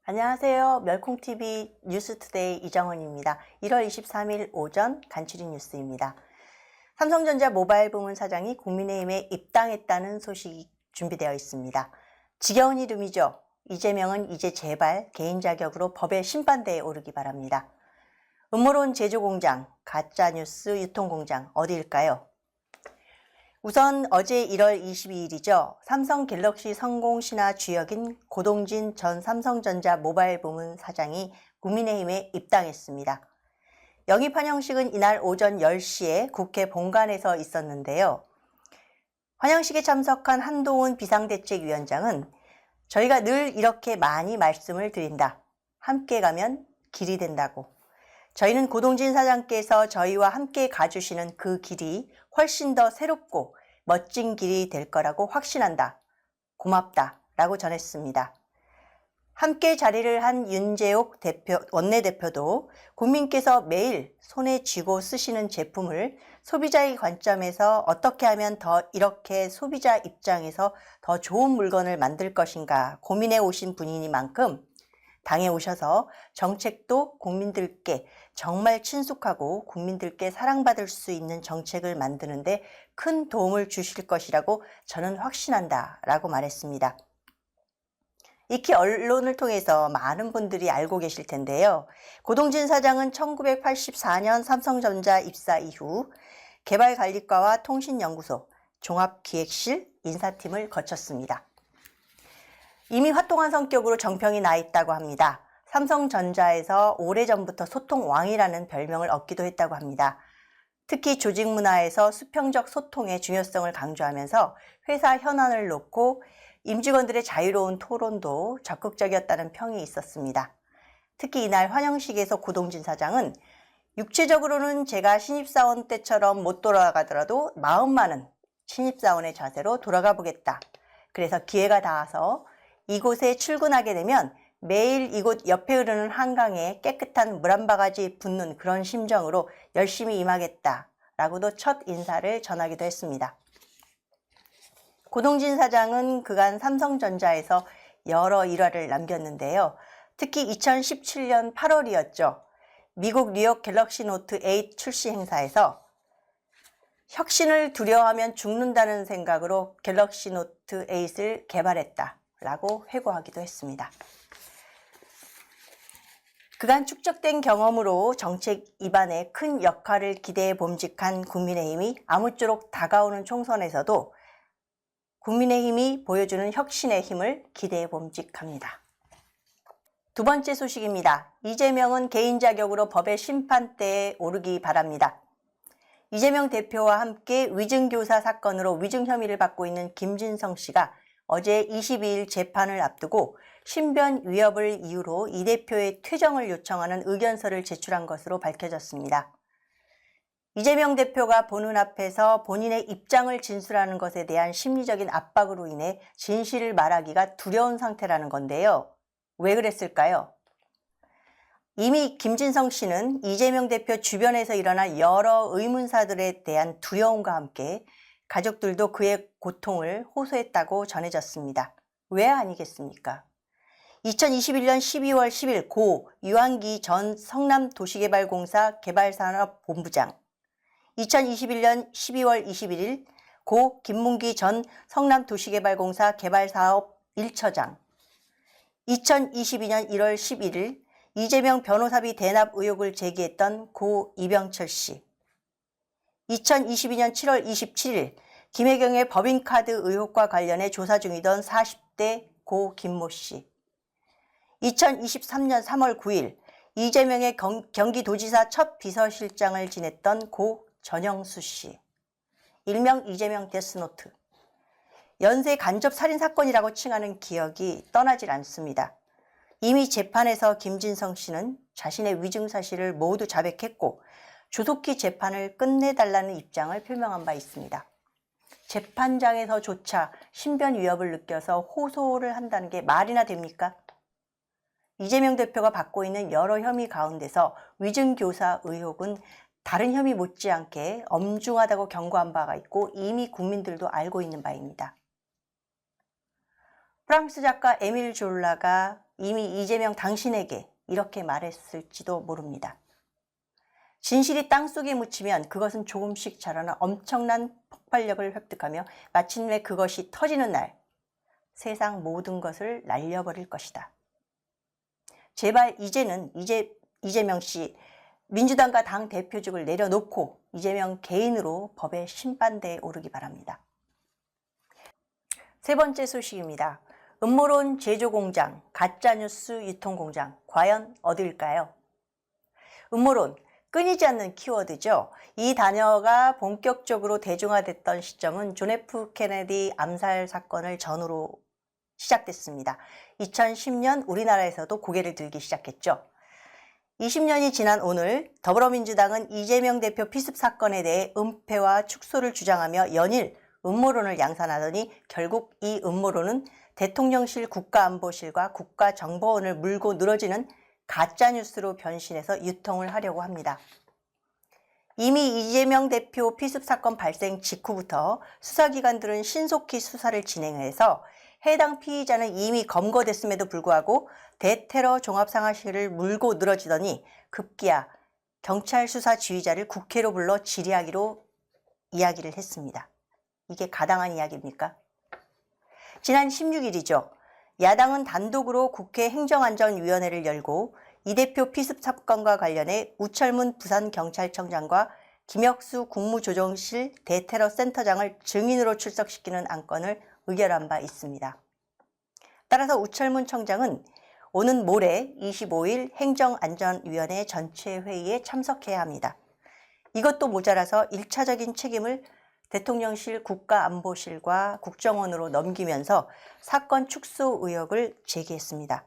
안녕하세요. 멸콩TV 뉴스투데이 이정원입니다. 1월 23일 오전 간추린 뉴스입니다. 삼성전자 모바일 부문 사장이 국민의힘에 입당했다는 소식이 준비되어 있습니다. 지겨운 이름이죠. 이재명은 이제 제발 개인 자격으로 법의 심판대에 오르기 바랍니다. 음모론 제조공장, 가짜뉴스 유통공장 어디일까요? 우선 어제 1월 22일이죠. 삼성 갤럭시 성공 신화 주역인 고동진 전 삼성전자 모바일 부문 사장이 국민의힘에 입당했습니다. 영입 환영식은 이날 오전 10시에 국회 본관에서 있었는데요. 환영식에 참석한 한동훈 비상대책위원장은 저희가 늘 이렇게 많이 말씀을 드린다. 함께 가면 길이 된다고. 저희는 고동진 사장께서 저희와 함께 가주시는 그 길이 훨씬 더 새롭고 멋진 길이 될 거라고 확신한다. 고맙다. 라고 전했습니다. 함께 자리를 한 윤재옥 원내대표도 국민께서 매일 손에 쥐고 쓰시는 제품을 소비자의 관점에서 어떻게 하면 더 이렇게 소비자 입장에서 더 좋은 물건을 만들 것인가 고민해 오신 분이니만큼 당에 오셔서 정책도 국민들께 정말 친숙하고 국민들께 사랑받을 수 있는 정책을 만드는데 큰 도움을 주실 것이라고 저는 확신한다 라고 말했습니다. 익히 언론을 통해서 많은 분들이 알고 계실 텐데요. 고동진 사장은 1984년 삼성전자 입사 이후 개발관리과와 통신연구소, 종합기획실, 인사팀을 거쳤습니다. 이미 활동한 성격으로 정평이 나 있다고 합니다. 삼성전자에서 오래전부터 소통왕이라는 별명을 얻기도 했다고 합니다. 특히 조직 문화에서 수평적 소통의 중요성을 강조하면서 회사 현안을 놓고 임직원들의 자유로운 토론도 적극적이었다는 평이 있었습니다. 특히 이날 환영식에서 고동진 사장은 육체적으로는 제가 신입사원 때처럼 못 돌아가더라도 마음만은 신입사원의 자세로 돌아가 보겠다. 그래서 기회가 닿아서 이곳에 출근하게 되면 매일 이곳 옆에 흐르는 한강에 깨끗한 물 한 바가지 붓는 그런 심정으로 열심히 임하겠다라고도 첫 인사를 전하기도 했습니다. 고동진 사장은 그간 삼성전자에서 여러 일화를 남겼는데요. 특히 2017년 8월이었죠. 미국 뉴욕 갤럭시 노트 8 출시 행사에서 혁신을 두려워하면 죽는다는 생각으로 갤럭시 노트 8을 개발했다. 라고 회고하기도 했습니다. 그간 축적된 경험으로 정책 입안에 큰 역할을 기대해 봄직한 국민의힘이 아무쪼록 다가오는 총선에서도 국민의힘이 보여주는 혁신의 힘을 기대해 봄직합니다. 두 번째 소식입니다. 이재명은 개인 자격으로 법의 심판대에 오르기 바랍니다. 이재명 대표와 함께 위증교사 사건으로 위증 혐의를 받고 있는 김진성 씨가 어제 22일 재판을 앞두고 신변 위협을 이유로 이 대표의 퇴정을 요청하는 의견서를 제출한 것으로 밝혀졌습니다. 이재명 대표가 보는 앞에서 본인의 입장을 진술하는 것에 대한 심리적인 압박으로 인해 진실을 말하기가 두려운 상태라는 건데요. 왜 그랬을까요? 이미 김진성 씨는 이재명 대표 주변에서 일어난 여러 의문사들에 대한 두려움과 함께 가족들도 그의 고통을 호소했다고 전해졌습니다. 왜 아니겠습니까? 2021년 12월 10일 고 유한기 전 성남도시개발공사 개발산업본부장, 2021년 12월 21일 고 김문기 전 성남도시개발공사 개발사업 1처장, 2022년 1월 11일 이재명 변호사비 대납 의혹을 제기했던 고 이병철 씨, 2022년 7월 27일 김혜경의 법인카드 의혹과 관련해 조사 중이던 40대 고 김모 씨, 2023년 3월 9일 이재명의 경기도지사 첫 비서실장을 지냈던 고 전영수 씨, 일명 이재명 데스노트, 연쇄 간접 살인 사건이라고 칭하는 기억이 떠나질 않습니다. 이미 재판에서 김진성 씨는 자신의 위증 사실을 모두 자백했고 조속히 재판을 끝내달라는 입장을 표명한 바 있습니다. 재판장에서조차 신변 위협을 느껴서 호소를 한다는 게 말이나 됩니까? 이재명 대표가 받고 있는 여러 혐의 가운데서 위증교사 의혹은 다른 혐의 못지않게 엄중하다고 경고한 바가 있고 이미 국민들도 알고 있는 바입니다. 프랑스 작가 에밀 졸라가 이미 이재명 당신에게 이렇게 말했을지도 모릅니다. 진실이 땅속에 묻히면 그것은 조금씩 자라나 엄청난 폭발력을 획득하며 마침내 그것이 터지는 날 세상 모든 것을 날려버릴 것이다. 제발 이제는 이재명 씨 민주당과 당 대표직을 내려놓고 이재명 개인으로 법의 심판대에 오르기 바랍니다. 세 번째 소식입니다. 음모론 제조공장, 가짜뉴스 유통공장, 과연 어디일까요? 음모론, 끊이지 않는 키워드죠. 이 단어가 본격적으로 대중화됐던 시점은 존 F 케네디 암살 사건을 전후로 시작됐습니다. 2010년 우리나라에서도 고개를 들기 시작했죠. 20년이 지난 오늘 더불어민주당은 이재명 대표 피습 사건에 대해 은폐와 축소를 주장하며 연일 음모론을 양산하더니 결국 이 음모론은 대통령실 국가안보실과 국가정보원을 물고 늘어지는 가짜뉴스로 변신해서 유통을 하려고 합니다. 이미 이재명 대표 피습 사건 발생 직후부터 수사기관들은 신속히 수사를 진행해서 해당 피의자는 이미 검거됐음에도 불구하고 대테러 종합상황실을 물고 늘어지더니 급기야 경찰 수사 지휘자를 국회로 불러 질의하기로 이야기를 했습니다. 이게 가당한 이야기입니까? 지난 16일이죠. 야당은 단독으로 국회 행정안전위원회를 열고 이 대표 피습 사건과 관련해 우철문 부산경찰청장과 김혁수 국무조정실 대테러센터장을 증인으로 출석시키는 안건을 의결한 바 있습니다. 따라서 우철문 청장은 오는 모레 25일 행정안전위원회 전체 회의에 참석해야 합니다. 이것도 모자라서 1차적인 책임을 대통령실 국가안보실과 국정원으로 넘기면서 사건 축소 의혹을 제기했습니다.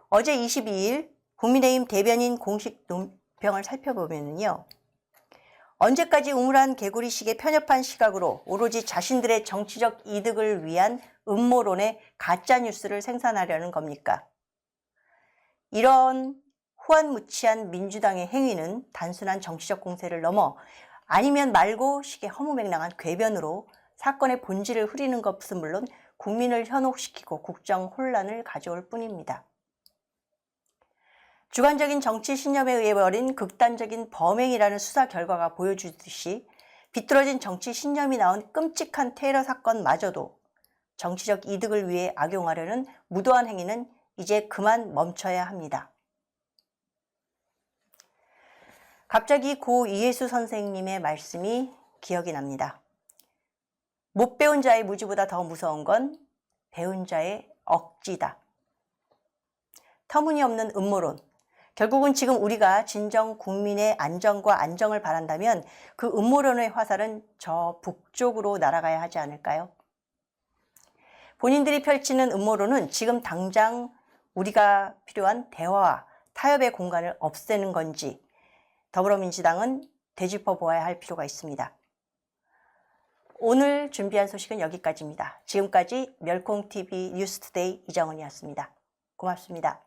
어제 22일 국민의힘 대변인 공식 논평을 살펴보면요. 언제까지 우물한 개구리식의 편협한 시각으로 오로지 자신들의 정치적 이득을 위한 음모론의 가짜뉴스를 생산하려는 겁니까? 이런 후안무치한 민주당의 행위는 단순한 정치적 공세를 넘어 아니면 말고 식의 허무맹랑한 궤변으로 사건의 본질을 흐리는 것은 물론 국민을 현혹시키고 국정 혼란을 가져올 뿐입니다. 주관적인 정치 신념에 의해 벌인 극단적인 범행이라는 수사 결과가 보여주듯이 비뚤어진 정치 신념이 나온 끔찍한 테러 사건마저도 정치적 이득을 위해 악용하려는 무도한 행위는 이제 그만 멈춰야 합니다. 갑자기 고 이혜수 선생님의 말씀이 기억이 납니다. 못 배운 자의 무지보다 더 무서운 건 배운 자의 억지다. 터무니없는 음모론. 결국은 지금 우리가 진정 국민의 안전과 안정을 바란다면 그 음모론의 화살은 저 북쪽으로 날아가야 하지 않을까요? 본인들이 펼치는 음모론은 지금 당장 우리가 필요한 대화와 타협의 공간을 없애는 건지 더불어민주당은 되짚어 보아야 할 필요가 있습니다. 오늘 준비한 소식은 여기까지입니다. 지금까지 멸콩TV 뉴스투데이 이정은이었습니다. 고맙습니다.